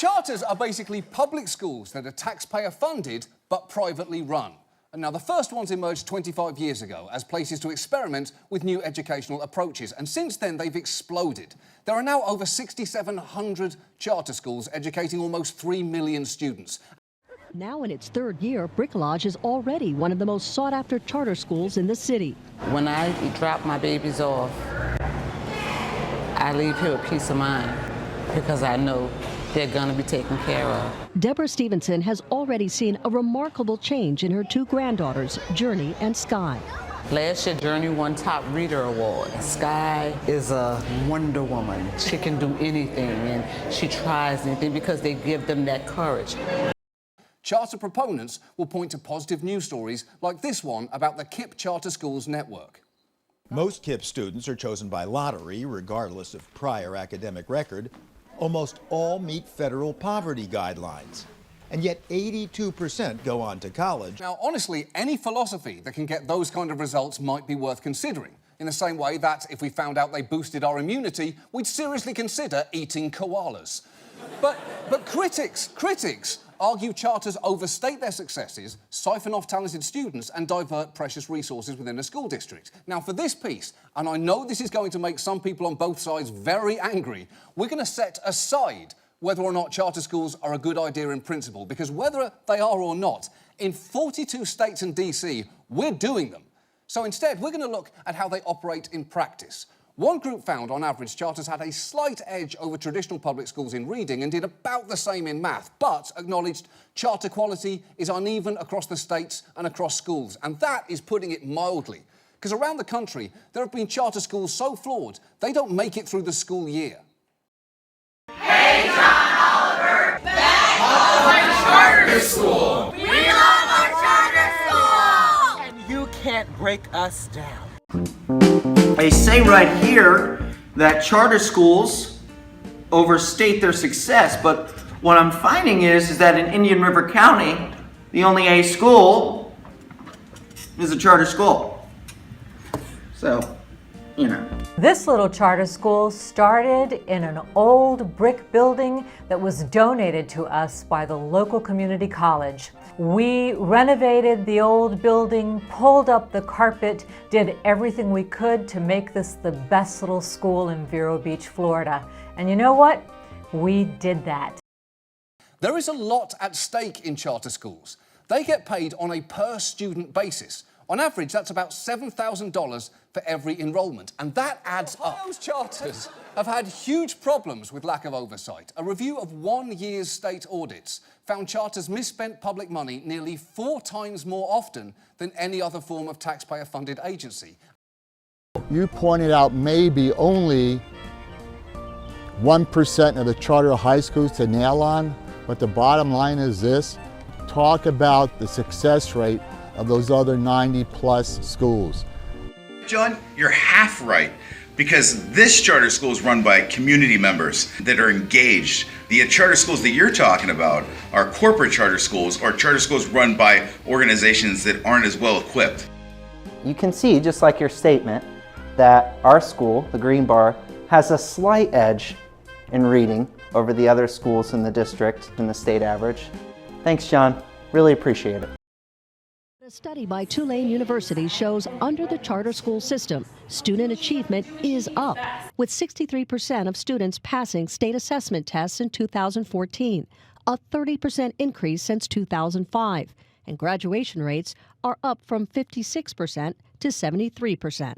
Charters are basically public schools that are taxpayer funded but privately run. And now the first ones emerged 25 years ago as places to experiment with new educational approaches, and since then they've exploded. There are now over 6,700 charter schools educating almost 3 million students. Now in its third year, Bricolage is already one of the most sought-after charter schools in the city. When I drop my babies off, I leave here with peace of mind because I know they're going to be taken care of. Deborah Stevenson has already seen a remarkable change in her two granddaughters, Journey and Sky. Last year, Journey won Top Reader Award. Sky is a Wonder Woman. She can do anything, and she tries anything because they give them that courage. Charter proponents will point to positive news stories like this one about the KIPP Charter Schools Network. Most KIPP students are chosen by lottery, regardless of prior academic record. Almost all meet federal poverty guidelines, and yet 82% go on to college. Now, honestly, any philosophy that can get those kind of results might be worth considering, in the same way that if we found out they boosted our immunity, we'd seriously consider eating koalas. But critics argue charters overstate their successes, siphon off talented students and divert precious resources within a school district. Now, for this piece, and I know this is going to make some people on both sides very angry, we're going to set aside whether or not charter schools are a good idea in principle, because whether they are or not, in 42 states and DC, we're doing them. So instead, we're going to look at how they operate in practice. One group found, on average, charters had a slight edge over traditional public schools in reading and did about the same in math, but acknowledged charter quality is uneven across the states and across schools. And that is putting it mildly, because around the country, there have been charter schools so flawed, they don't make it through the school year. Hey, John Oliver! Back home charter school! We love our charter school! And you can't break us down. They say right here that charter schools overstate their success, but what I'm finding is that in Indian River County, the only A school is a charter school. So, you know. This little charter school started in an old brick building that was donated to us by the local community college. We renovated the old building, pulled up the carpet, did everything we could to make this the best little school in Vero Beach, Florida. And you know what? We did that. There is a lot at stake in charter schools. They get paid on a per-student basis. On average, that's about $7,000 for every enrolment, and that adds up. Ohio's charters have had huge problems with lack of oversight. A review of 1 year's state audits found charters misspent public money nearly 4 times more often than any other form of taxpayer-funded agency. You pointed out maybe only 1% of the charter high schools to nail on, but the bottom line is this: talk about the success rate of those other 90+ schools. John, you're half right, because this charter school is run by community members that are engaged. The charter schools that you're talking about are corporate charter schools or charter schools run by organizations that aren't as well equipped. You can see, just like your statement, that our school, the Green Bar, has a slight edge in reading over the other schools in the district and the state average. Thanks, John. Really appreciate it. A study by Tulane University shows under the charter school system, student achievement is up, with 63% of students passing state assessment tests in 2014, a 30% increase since 2005, and graduation rates are up from 56% to 73%.